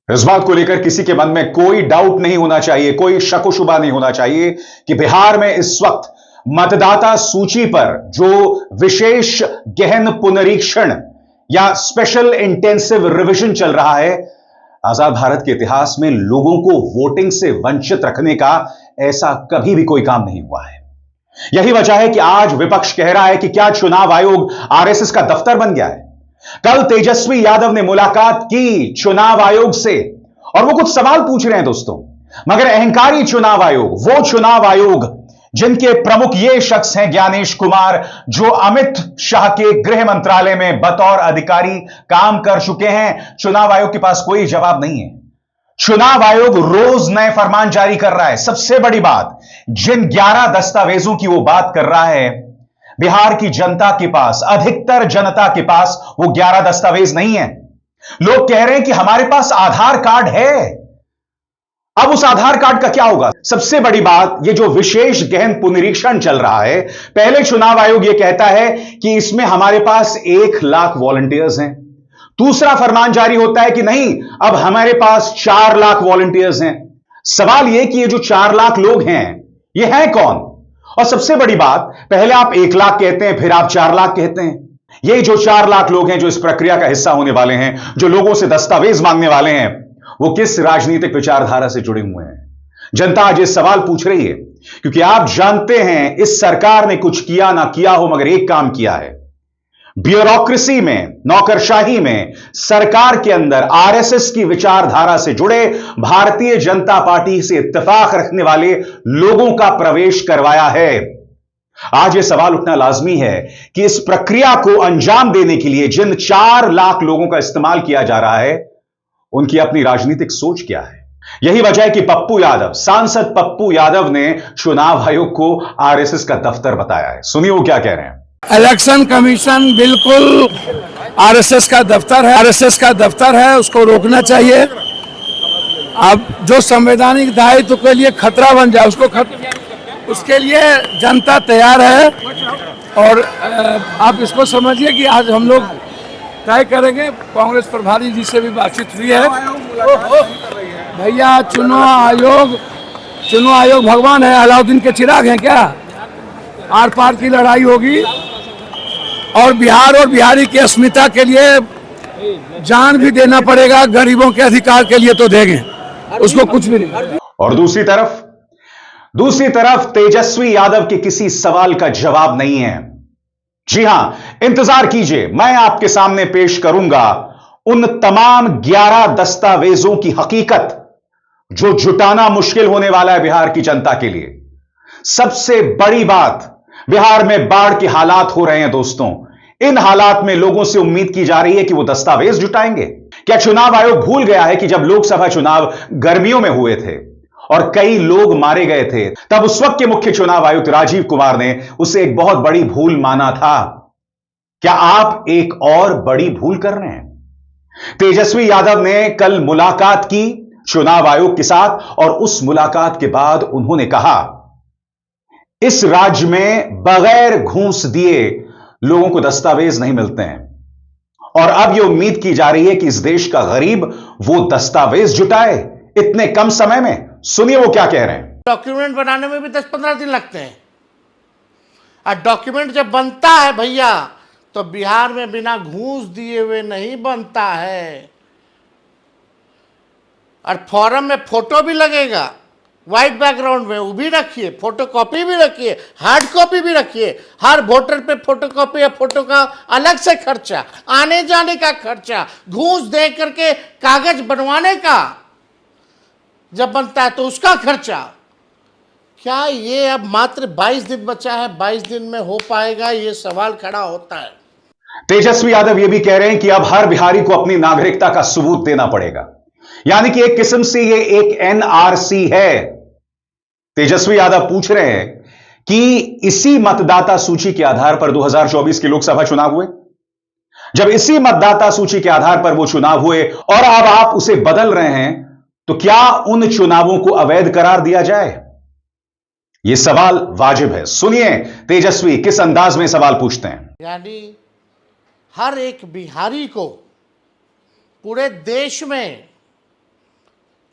इस बात को लेकर किसी के मन में कोई डाउट नहीं होना चाहिए, कोई शक शुबा नहीं होना चाहिए कि बिहार में इस वक्त मतदाता सूची पर जो विशेष गहन पुनरीक्षण या स्पेशल इंटेंसिव रिवीजन चल रहा है, आजाद भारत के इतिहास में लोगों को वोटिंग से वंचित रखने का ऐसा कभी भी कोई काम नहीं हुआ है। यही वजह है कि आज विपक्ष कह रहा है कि क्या चुनाव आयोग आरएसएस का दफ्तर बन गया है। कल तेजस्वी यादव ने मुलाकात की चुनाव आयोग से और वो कुछ सवाल पूछ रहे हैं दोस्तों, मगर अहंकारी चुनाव आयोग, वो चुनाव आयोग जिनके प्रमुख ये शख्स हैं ज्ञानेश कुमार, जो अमित शाह के गृह मंत्रालय में बतौर अधिकारी काम कर चुके हैं, चुनाव आयोग के पास कोई जवाब नहीं है। चुनाव आयोग रोज नए फरमान जारी कर रहा है। सबसे बड़ी बात, जिन 11 दस्तावेजों की वो बात कर रहा है, बिहार की जनता के पास, अधिकतर जनता के पास वो 11 दस्तावेज नहीं है। लोग कह रहे हैं कि हमारे पास आधार कार्ड है। अब उस आधार कार्ड का क्या होगा? सबसे बड़ी बात, ये जो विशेष गहन पुनरीक्षण चल रहा है, पहले चुनाव आयोग ये कहता है कि इसमें हमारे पास 1 लाख वॉलंटियर्स हैं। दूसरा फरमान जारी होता है कि नहीं, अब हमारे पास 4 लाख वॉलंटियर्स हैं। सवाल यह कि ये जो 4 लाख लोग हैं, ये हैं कौन? और सबसे बड़ी बात, पहले आप 1 लाख कहते हैं, फिर आप 4 लाख कहते हैं। ये जो 4 लाख लोग हैं जो इस प्रक्रिया का हिस्सा होने वाले हैं, जो लोगों से दस्तावेज मांगने वाले हैं, वो किस राजनीतिक विचारधारा से जुड़े हुए हैं? जनता आज ये सवाल पूछ रही है, क्योंकि आप जानते हैं इस सरकार ने कुछ किया ना किया हो, मगर एक काम किया है। ब्यूरोक्रेसी में, नौकरशाही में, सरकार के अंदर आरएसएस की विचारधारा से जुड़े भारतीय जनता पार्टी से इत्तेफाक रखने वाले लोगों का प्रवेश करवाया है। आज यह सवाल उठना लाजमी है कि इस प्रक्रिया को अंजाम देने के लिए जिन 4 लाख लोगों का इस्तेमाल किया जा रहा है, उनकी अपनी राजनीतिक सोच क्या है? यही वजह है कि पप्पू यादव, सांसद पप्पू यादव ने चुनाव आयोग को आरएसएस का दफ्तर बताया है। सुनिए वो क्या कह रहे हैं। इलेक्शन कमीशन बिल्कुल आरएसएस का दफ्तर है, आरएसएस का दफ्तर है, उसको रोकना चाहिए। अब जो संवैधानिक दायित्व के लिए खतरा बन जाए, उसके लिए जनता तैयार है। और आप इसको समझिए कि आज हम लोग तय करेंगे, कांग्रेस प्रभारी जी से भी बातचीत हुई है। भैया चुनाव आयोग भगवान है, अलाउद्दीन के चिराग हैं क्या? आर पार की लड़ाई होगी और बिहार और बिहारी की अस्मिता के लिए जान भी देना पड़ेगा। गरीबों के अधिकार के लिए तो देंगे, उसको कुछ भी नहीं। और दूसरी तरफ तेजस्वी यादव के किसी सवाल का जवाब नहीं है। जी हां, इंतजार कीजिए, मैं आपके सामने पेश करूंगा उन तमाम 11 दस्तावेजों की हकीकत जो जुटाना मुश्किल होने वाला है बिहार की जनता के लिए। सबसे बड़ी बात, बिहार में बाढ़ के हालात हो रहे हैं दोस्तों। इन हालात में लोगों से उम्मीद की जा रही है कि वो दस्तावेज जुटाएंगे। क्या चुनाव आयोग भूल गया है कि जब लोकसभा चुनाव गर्मियों में हुए थे और कई लोग मारे गए थे, तब उस वक्त के मुख्य चुनाव आयुक्त राजीव कुमार ने उसे एक बहुत बड़ी भूल माना था? क्या आप एक और बड़ी भूल कर रहे हैं? तेजस्वी यादव ने कल मुलाकात की चुनाव आयोग के साथ और उस मुलाकात के बाद उन्होंने कहा, इस राज्य में बगैर घूस दिए लोगों को दस्तावेज नहीं मिलते हैं और अब यह उम्मीद की जा रही है कि इस देश का गरीब वो दस्तावेज जुटाए इतने कम समय में। सुनिए वो क्या कह रहे हैं। डॉक्यूमेंट बनाने में भी 10-15 दिन लगते हैं और डॉक्यूमेंट जब बनता है भैया, तो बिहार में बिना घूस दिए हुए नहीं बनता है। और फॉर्म में फोटो भी लगेगा, व्हाइट बैकग्राउंड में, वो भी रखिए, फोटो कॉपी भी रखिए, हार्ड कॉपी भी रखिए। हर वोटर पे फोटो कॉपी या फोटो का अलग से खर्चा, आने जाने का खर्चा, घूस दे करके कागज बनवाने का जब बनता है तो उसका खर्चा। क्या ये अब मात्र 22 दिन बचा है, 22 दिन में हो पाएगा? ये सवाल खड़ा होता है। तेजस्वी यादव ये भी कह रहे हैं कि अब हर बिहारी को अपनी नागरिकता का सबूत देना पड़ेगा, यानी कि एक किस्म से ये एक एनआरसी है। तेजस्वी यादव पूछ रहे हैं कि इसी मतदाता सूची के आधार पर 2024 के लोकसभा चुनाव हुए, जब इसी मतदाता सूची के आधार पर वो चुनाव हुए और अब आप उसे बदल रहे हैं, तो क्या उन चुनावों को अवैध करार दिया जाए? यह सवाल वाजिब है। सुनिए तेजस्वी किस अंदाज में सवाल पूछते हैं। यानी हर एक बिहारी को पूरे देश में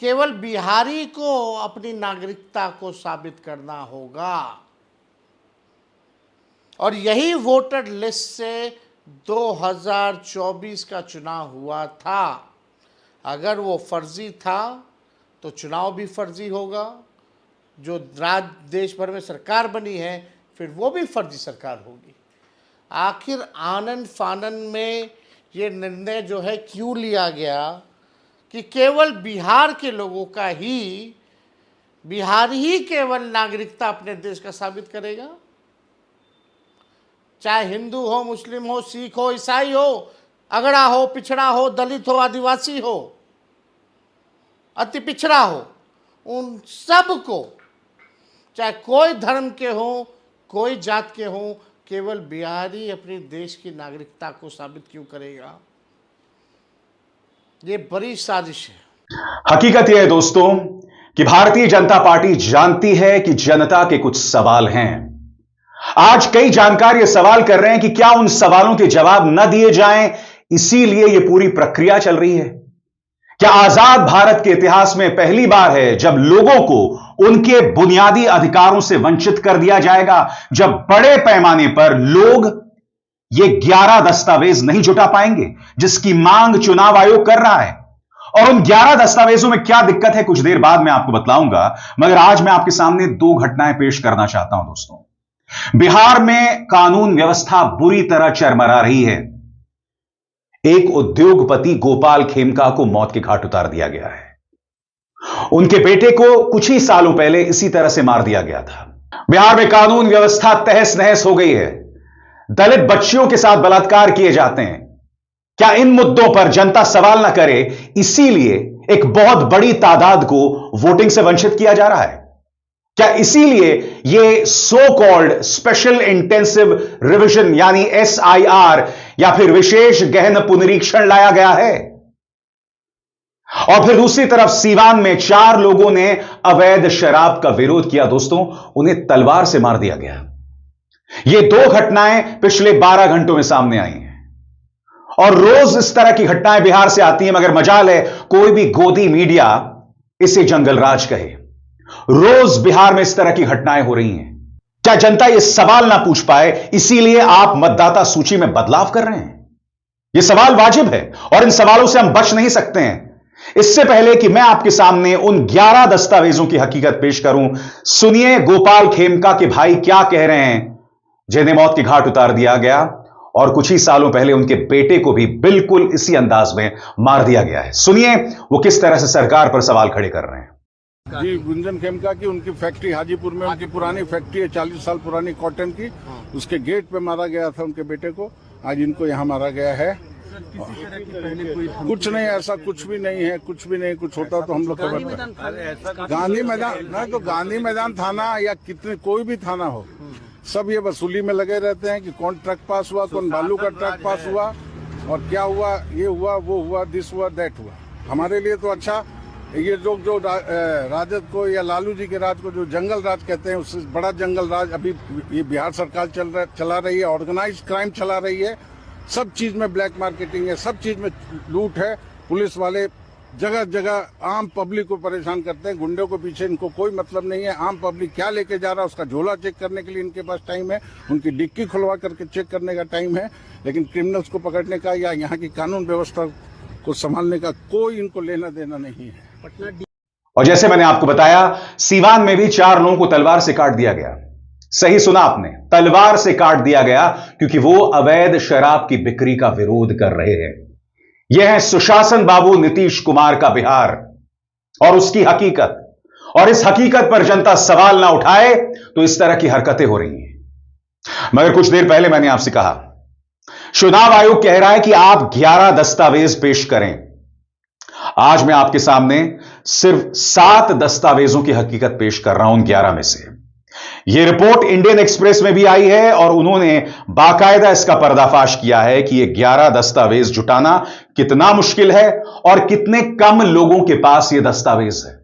केवल बिहारी को अपनी नागरिकता को साबित करना होगा और यही वोटर लिस्ट से 2024 का चुनाव हुआ था। अगर वो फर्जी था तो चुनाव भी फर्जी होगा। जो देश भर में सरकार बनी है फिर वो भी फर्जी सरकार होगी। आखिर आनन फानन में ये निर्णय जो है क्यों लिया गया कि केवल बिहार के लोगों का ही, बिहार ही केवल नागरिकता अपने देश का साबित करेगा? चाहे हिंदू हो, मुस्लिम हो, सिख हो, ईसाई हो, अगड़ा हो, पिछड़ा हो, दलित हो, आदिवासी हो, अति पिछड़ा हो, उन सब को, चाहे कोई धर्म के हो, कोई जात के हो, केवल बिहारी अपने देश की नागरिकता को साबित क्यों करेगा? ये बड़ी साजिश है। हकीकत यह है दोस्तों कि भारतीय जनता पार्टी जानती है कि जनता के कुछ सवाल हैं। आज कई जानकार यह सवाल कर रहे हैं कि क्या उन सवालों के जवाब न दिए जाएं, इसीलिए यह पूरी प्रक्रिया चल रही है। क्या आजाद भारत के इतिहास में पहली बार है जब लोगों को उनके बुनियादी अधिकारों से वंचित कर दिया जाएगा, जब बड़े पैमाने पर लोग ये 11 दस्तावेज नहीं जुटा पाएंगे जिसकी मांग चुनाव आयोग कर रहा है? और उन 11 दस्तावेजों में क्या दिक्कत है कुछ देर बाद मैं आपको बतलाऊंगा, मगर आज मैं आपके सामने 2 घटनाएं पेश करना चाहता हूं दोस्तों। बिहार में कानून व्यवस्था बुरी तरह चरमरा रही है। एक उद्योगपति गोपाल खेमका को मौत के घाट उतार दिया गया है। उनके बेटे को कुछ ही सालों पहले इसी तरह से मार दिया गया था। बिहार में कानून व्यवस्था तहस नहस हो गई है। दलित बच्चियों के साथ बलात्कार किए जाते हैं। क्या इन मुद्दों पर जनता सवाल ना करे, इसीलिए एक बहुत बड़ी तादाद को वोटिंग से वंचित किया जा रहा है? क्या इसीलिए यह so called special intensive revision यानी SIR या फिर विशेष गहन पुनरीक्षण लाया गया है? और फिर दूसरी तरफ सीवान में 4 लोगों ने अवैध शराब का विरोध किया दोस्तों, उन्हें तलवार से मार दिया गया। ये 2 घटनाएं पिछले 12 घंटों में सामने आई हैं और रोज इस तरह की घटनाएं बिहार से आती हैं, मगर मजाल है कोई भी गोदी मीडिया इसे जंगल राज कहे। रोज बिहार में इस तरह की घटनाएं हो रही हैं। क्या जनता यह सवाल ना पूछ पाए, इसीलिए आप मतदाता सूची में बदलाव कर रहे हैं? यह सवाल वाजिब है और इन सवालों से हम बच नहीं सकते हैं। इससे पहले कि मैं आपके सामने उन 11 दस्तावेजों की हकीकत पेश करूं, सुनिए गोपाल खेमका के भाई क्या कह रहे हैं, जिन्हें मौत के घाट उतार दिया गया और कुछ ही सालों पहले उनके बेटे को भी बिल्कुल इसी अंदाज में मार दिया गया है। सुनिए वो किस तरह से सरकार पर सवाल खड़े कर रहे हैं। जी, गुंजन खेमका की उनकी फैक्ट्री हाजीपुर में, उनकी पुरानी फैक्ट्री है 40 साल पुरानी कॉटन की, उसके गेट पे मारा गया था उनके बेटे को। आज इनको यहाँ मारा गया है। कुछ नहीं, ऐसा कुछ भी नहीं है, कुछ भी नहीं। कुछ होता तो हम लोग खबर गांधी मैदान ना, तो गांधी मैदान थाना या कितने कोई भी थाना हो, सब ये वसूली में लगे रहते हैं कि कौन ट्रक पास हुआ, कौन बालू का ट्रक पास हुआ और क्या हुआ, ये हुआ, वो हुआ, दिस हुआ, दैट हुआ। हमारे लिए तो अच्छा, ये लोग जो राजद को या लालू जी के राज को जो जंगल राज कहते हैं, उससे बड़ा जंगल राज अभी ये बिहार सरकार चला रही है। ऑर्गेनाइज्ड क्राइम चला रही है, सब चीज में ब्लैक मार्केटिंग है, सब चीज में लूट है। पुलिस वाले जगह जगह आम पब्लिक को परेशान करते हैं। गुंडों के पीछे इनको कोई मतलब नहीं है। आम पब्लिक क्या लेके जा रहा है उसका झोला चेक करने के लिए इनके पास टाइम है, उनकी डिक्की खुलवा करके चेक करने का टाइम है, लेकिन क्रिमिनल्स को पकड़ने का या यहाँ की कानून व्यवस्था को संभालने का कोई इनको लेना देना नहीं है। और जैसे मैंने आपको बताया, सीवान में भी 4 लोगों को तलवार से काट दिया गया। सही सुना आपने, तलवार से काट दिया गया, क्योंकि वो अवैध शराब की बिक्री का विरोध कर रहे हैं। यह है सुशासन बाबू नीतीश कुमार का बिहार और उसकी हकीकत। और इस हकीकत पर जनता सवाल ना उठाए तो इस तरह की हरकतें हो रही हैं। मगर कुछ देर पहले मैंने आपसे कहा, चुनाव आयोग कह रहा है कि आप 11 दस्तावेज पेश करें। आज मैं आपके सामने सिर्फ 7 दस्तावेजों की हकीकत पेश कर रहा हूं उन 11 में से। यह रिपोर्ट इंडियन एक्सप्रेस में भी आई है और उन्होंने बाकायदा इसका पर्दाफाश किया है कि यह 11 दस्तावेज जुटाना कितना मुश्किल है और कितने कम लोगों के पास यह दस्तावेज है।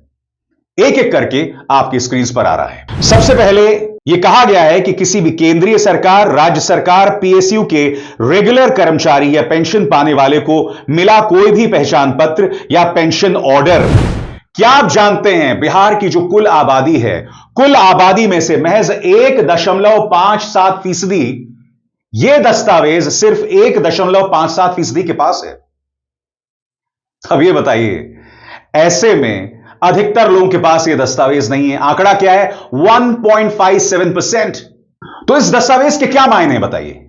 एक एक करके आपकी स्क्रीन पर आ रहा है। सबसे पहले यह कहा गया है कि किसी भी केंद्रीय सरकार, राज्य सरकार, PSU के रेगुलर कर्मचारी या पेंशन पाने वाले को मिला कोई भी पहचान पत्र या पेंशन ऑर्डर क्या आप जानते हैं बिहार की जो कुल आबादी है, कुल आबादी में से महज 1.57% यह दस्तावेज सिर्फ 1.57% के पास है। अब यह बताइए, ऐसे में अधिकतर लोगों के पास यह दस्तावेज नहीं है। आंकड़ा क्या है? 1.57%। तो इस दस्तावेज के क्या मायने बताइए?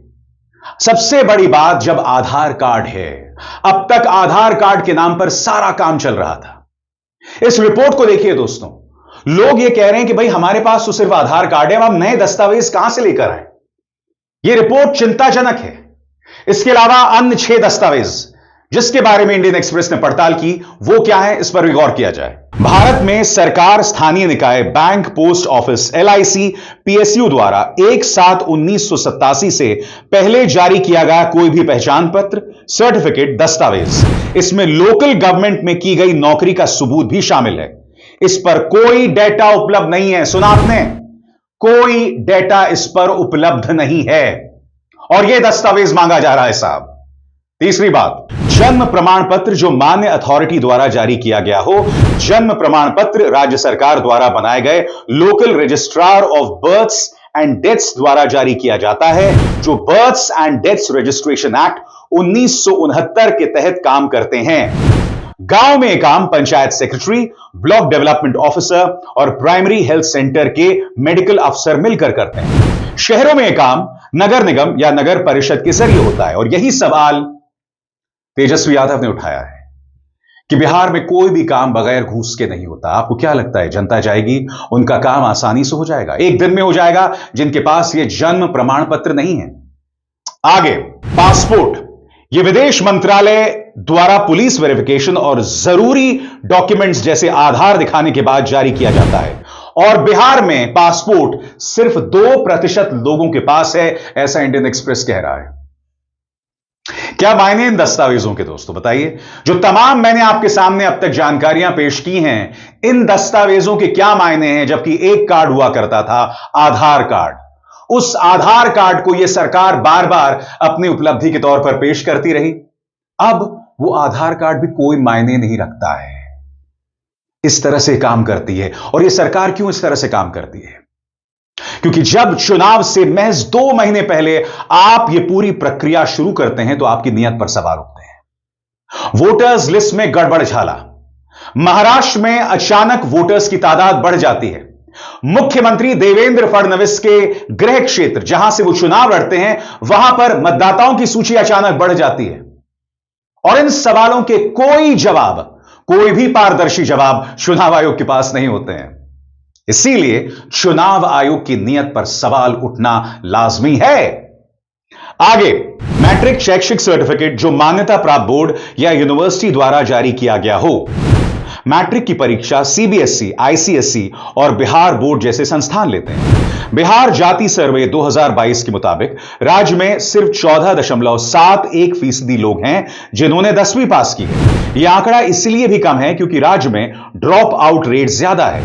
सबसे बड़ी बात, जब आधार कार्ड है, अब तक आधार कार्ड के नाम पर सारा काम चल रहा था। इस रिपोर्ट को देखिए दोस्तों, लोग यह कह रहे हैं कि भाई हमारे पास तो सिर्फ आधार कार्ड है, हम नए दस्तावेज कहां से लेकर आए। यह रिपोर्ट चिंताजनक है। इसके अलावा अन्य 6 दस्तावेज जिसके बारे में इंडियन एक्सप्रेस ने पड़ताल की, वो क्या है, इस पर भी गौर किया जाए। भारत में सरकार, स्थानीय निकाय, bank, post office, LIC, PSU द्वारा 1/7/1987 से पहले जारी किया गया कोई भी पहचान पत्र, सर्टिफिकेट, दस्तावेज, इसमें लोकल गवर्नमेंट में की गई नौकरी का सबूत भी शामिल है। इस पर कोई डेटा उपलब्ध नहीं है। सुना आपने? कोई डेटा इस पर उपलब्ध नहीं है और यह दस्तावेज मांगा जा रहा है साहब। तीसरी बात, जन्म प्रमाण पत्र जो मान्य अथॉरिटी द्वारा जारी किया गया हो। जन्म प्रमाण पत्र राज्य सरकार द्वारा बनाए गए local registrar of births and deaths द्वारा जारी किया जाता है, जो births and deaths registration act 1969 के तहत काम करते हैं। गांव में काम panchayat secretary, block development officer और प्राइमरी हेल्थ सेंटर के मेडिकल अफसर मिलकर करते हैं। शहरों में काम नगर निगम या नगर परिषद के जरिए होता है। और यही सवाल तेजस्वी यादव ने उठाया है कि बिहार में कोई भी काम बगैर घूस के नहीं होता। आपको क्या लगता है जनता जाएगी, उनका काम आसानी से हो जाएगा, एक दिन में हो जाएगा, जिनके पास यह जन्म प्रमाण पत्र नहीं है? आगे, पासपोर्ट, यह विदेश मंत्रालय द्वारा पुलिस वेरिफिकेशन और जरूरी डॉक्यूमेंट्स जैसे आधार दिखाने के बाद जारी किया जाता है। और बिहार में पासपोर्ट सिर्फ 2% लोगों के पास है, ऐसा इंडियन एक्सप्रेस कह रहा है। क्या मायने इन दस्तावेजों के दोस्तों बताइए? जो तमाम मैंने आपके सामने अब तक जानकारियां पेश की हैं, इन दस्तावेजों के क्या मायने हैं? जबकि एक कार्ड हुआ करता था, आधार कार्ड। उस आधार कार्ड को यह सरकार बार बार अपनी उपलब्धि के तौर पर पेश करती रही। अब वो आधार कार्ड भी कोई मायने नहीं रखता है। इस तरह से काम करती है। और यह सरकार क्यों इस तरह से काम करती है? क्योंकि जब चुनाव से महज 2 महीने पहले आप यह पूरी प्रक्रिया शुरू करते हैं तो आपकी नीयत पर सवाल उठते हैं। वोटर्स लिस्ट में गड़बड़ झाला, महाराष्ट्र में अचानक वोटर्स की तादाद बढ़ जाती है। मुख्यमंत्री देवेंद्र फडणवीस के गृह क्षेत्र जहां से वो चुनाव लड़ते हैं, वहां पर मतदाताओं की सूची अचानक बढ़ जाती है। और इन सवालों के कोई जवाब, कोई भी पारदर्शी जवाब चुनाव आयोग के पास नहीं होते हैं। इसीलिए चुनाव आयोग की नीयत पर सवाल उठना लाजमी है। आगे, मैट्रिक शैक्षिक सर्टिफिकेट जो मान्यता प्राप्त बोर्ड या यूनिवर्सिटी द्वारा जारी किया गया हो। मैट्रिक की परीक्षा CBSE, ICSE और बिहार बोर्ड जैसे संस्थान लेते हैं। बिहार जाति सर्वे 2022 के मुताबिक राज्य में सिर्फ 14.71% लोग हैं जिन्होंने 10वीं पास की है। यह आंकड़ा इसलिए भी कम है क्योंकि राज्य में ड्रॉप आउट रेट ज्यादा है।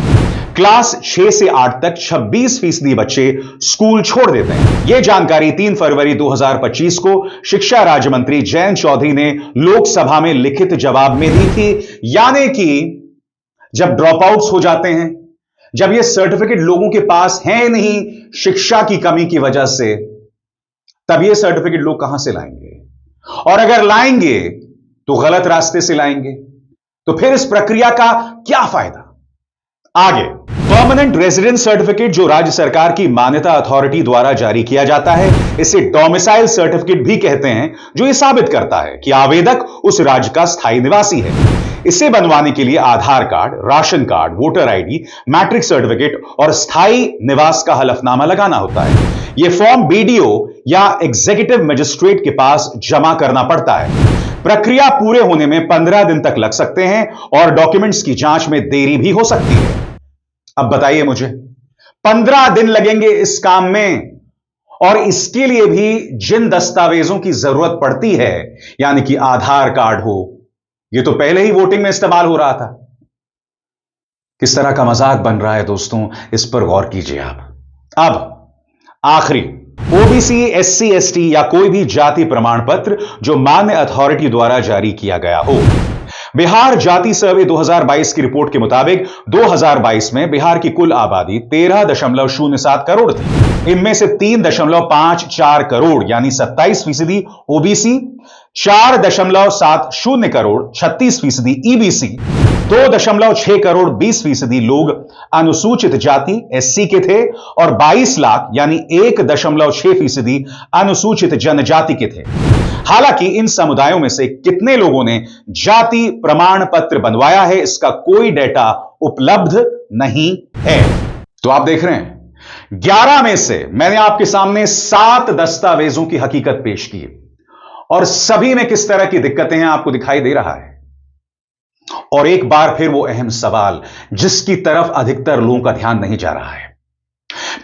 क्लास 6 से 8 तक 26% बच्चे स्कूल छोड़ देते हैं। यह जानकारी 3 फरवरी 2025 को शिक्षा राज्य मंत्री जयंत चौधरी ने लोकसभा में लिखित जवाब में दी थी। यानी कि जब ड्रॉप आउट्स हो जाते हैं, जब यह सर्टिफिकेट लोगों के पास है नहीं शिक्षा की कमी की वजह से, तब यह सर्टिफिकेट लोग कहां से लाएंगे? और अगर लाएंगे तो गलत रास्ते से लाएंगे। तो फिर इस प्रक्रिया का क्या फायदा? आगे, परमानेंट रेजिडेंस सर्टिफिकेट जो राज्य सरकार की मान्यता अथॉरिटी द्वारा जारी किया जाता है, इसे डोमिसाइल सर्टिफिकेट भी कहते हैं, जो यह साबित करता है कि आवेदक उस राज्य का स्थायी निवासी है। इसे बनवाने के लिए Aadhaar card, ration card, voter ID, matric certificate और स्थायी निवास का हलफनामा लगाना होता है। यह फॉर्म BDO या एग्जीक्यूटिव मजिस्ट्रेट के पास जमा करना पड़ता है। प्रक्रिया पूरे होने में 15 दिन तक लग सकते हैं और डॉक्यूमेंट्स की जांच में देरी भी हो सकती है। अब बताइए मुझे, 15 दिन लगेंगे इस काम में, और इसके लिए भी जिन दस्तावेजों की जरूरत पड़ती है, यानी कि आधार कार्ड हो, यह तो पहले ही वोटिंग में इस्तेमाल हो रहा था। किस तरह का मजाक बन रहा है दोस्तों, इस पर गौर कीजिए आप। अब आखिरी, OBC, SC, ST या कोई भी जाति प्रमाण पत्र जो मान्य अथॉरिटी द्वारा जारी किया गया हो। बिहार जाति सर्वे 2022 की रिपोर्ट के मुताबिक 2022 में बिहार की कुल आबादी 13.07 करोड़ थी। इनमें से 3.54 करोड़ यानी 27% ओबीसी, 4.70 करोड़ 36% ईबीसी, 2.6 करोड़ 20% लोग अनुसूचित जाति एससी के थे और 22 लाख यानी 1.6% अनुसूचित जनजाति के थे। हालांकि इन समुदायों में से कितने लोगों ने जाति प्रमाण पत्र बनवाया है, इसका कोई डेटा उपलब्ध नहीं है। तो आप देख रहे हैं 11 में से मैंने आपके सामने 7 दस्तावेजों की हकीकत पेश की और सभी में किस तरह की दिक्कतें हैं आपको दिखाई दे रहा है। और एक बार फिर वो अहम सवाल जिसकी तरफ अधिकतर लोगों का ध्यान नहीं जा रहा है।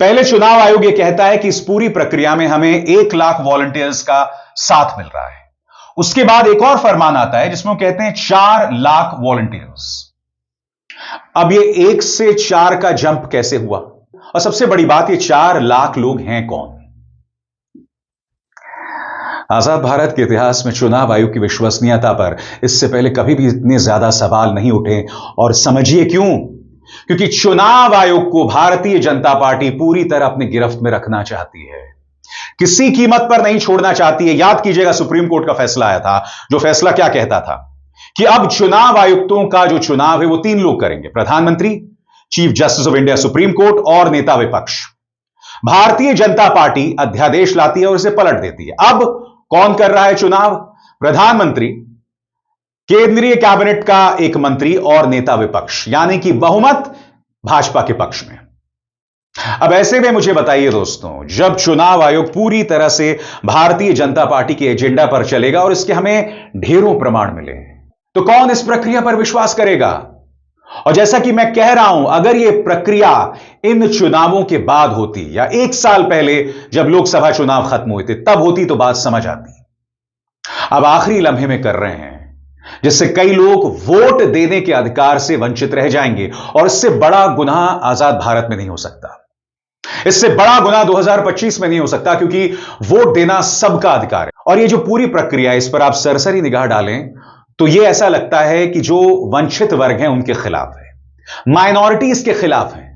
पहले चुनाव आयोग यह कहता है कि इस पूरी प्रक्रिया में हमें 1 लाख वॉलंटियर्स का साथ मिल रहा है। उसके बाद एक और फरमान आता है जिसमें वो कहते हैं 4 लाख वॉलंटियर्स। अब ये 1 से 4 का जंप कैसे हुआ? और सबसे बड़ी बात, ये 4 लाख लोग हैं कौन? आजाद भारत के इतिहास में चुनाव आयोग की विश्वसनीयता पर इससे पहले कभी भी इतने ज्यादा सवाल नहीं उठे। और समझिए क्यों? क्योंकि चुनाव आयोग को भारतीय जनता पार्टी पूरी तरह अपनी गिरफ्त में रखना चाहती है, किसी कीमत पर नहीं छोड़ना चाहती है। याद कीजिएगा सुप्रीम कोर्ट का फैसला आया था, जो फैसला क्या कहता था कि अब चुनाव आयुक्तों का जो चुनाव है वो 3 लोग करेंगे, प्रधानमंत्री, chief justice of India supreme court और नेता विपक्ष। भारतीय जनता पार्टी अध्यादेश लाती है और इसे पलट देती है। अब कौन कर रहा है चुनाव? प्रधानमंत्री, केंद्रीय कैबिनेट का एक मंत्री और नेता विपक्ष, यानी कि बहुमत भाजपा के पक्ष में। अब ऐसे में मुझे बताइए दोस्तों, जब चुनाव आयोग पूरी तरह से भारतीय जनता पार्टी के एजेंडा पर चलेगा और इसके हमें ढेरों प्रमाण मिले, तो कौन इस प्रक्रिया पर विश्वास करेगा? और जैसा कि मैं कह रहा हूं, अगर यह प्रक्रिया इन चुनावों के बाद होती या 1 साल पहले जब लोकसभा चुनाव खत्म हुए थे तब होती तो बात समझ आती। अब आखिरी लम्हे में कर रहे हैं जिससे कई लोग वोट देने के अधिकार से वंचित रह जाएंगे। और इससे बड़ा गुनाह आजाद भारत में नहीं हो सकता, इससे बड़ा गुनाह 2025 में नहीं हो सकता, क्योंकि वोट देना सबका अधिकार है। और ये जो पूरी प्रक्रिया है, इस पर आप सरसरी निगाह डालें तो यह ऐसा लगता है कि जो वंचित वर्ग हैं उनके खिलाफ है, माइनॉरिटीज के खिलाफ है।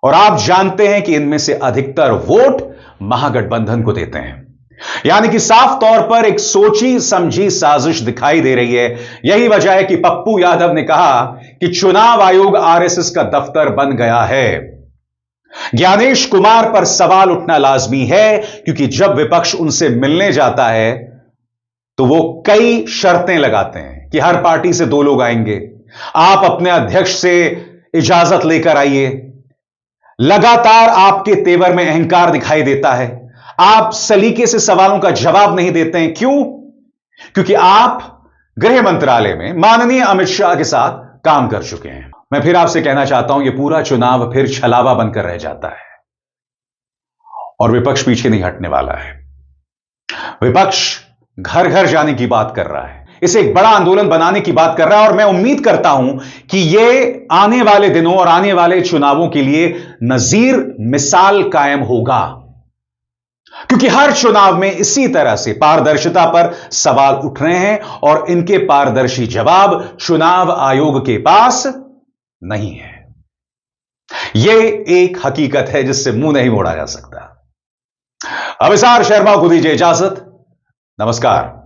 और आप जानते हैं कि इनमें से अधिकतर वोट महागठबंधन को देते हैं। यानी कि साफ तौर पर एक सोची समझी साजिश दिखाई दे रही है। यही वजह है कि पप्पू यादव ने कहा कि चुनाव आयोग आरएसएस का दफ्तर बन गया है। ज्ञानेश कुमार पर सवाल उठना लाजमी है, क्योंकि जब विपक्ष उनसे मिलने जाता है तो वो कई शर्तें लगाते हैं कि हर पार्टी से 2 लोग आएंगे, आप अपने अध्यक्ष से इजाजत लेकर आइए। लगातार आपके तेवर में अहंकार दिखाई देता है, आप सलीके से सवालों का जवाब नहीं देते हैं। क्यों? क्योंकि आप गृह मंत्रालय में माननीय अमित शाह के साथ काम कर चुके हैं। मैं फिर आपसे कहना चाहता हूं, यह पूरा चुनाव फिर छलावा बनकर रह जाता है और विपक्ष पीछे नहीं हटने वाला है। विपक्ष घर घर जाने की बात कर रहा है, इसे एक बड़ा आंदोलन बनाने की बात कर रहा है। और मैं उम्मीद करता हूं कि यह आने वाले दिनों और आने वाले चुनावों के लिए नजीर मिसाल कायम होगा, क्योंकि हर चुनाव में इसी तरह से पारदर्शिता पर सवाल उठ रहे हैं और इनके पारदर्शी जवाब चुनाव आयोग के पास नहीं है। यह एक हकीकत है जिससे मुंह नहीं मोड़ा जा सकता। अभिसार शर्मा को दीजिए इजाजत। नमस्कार।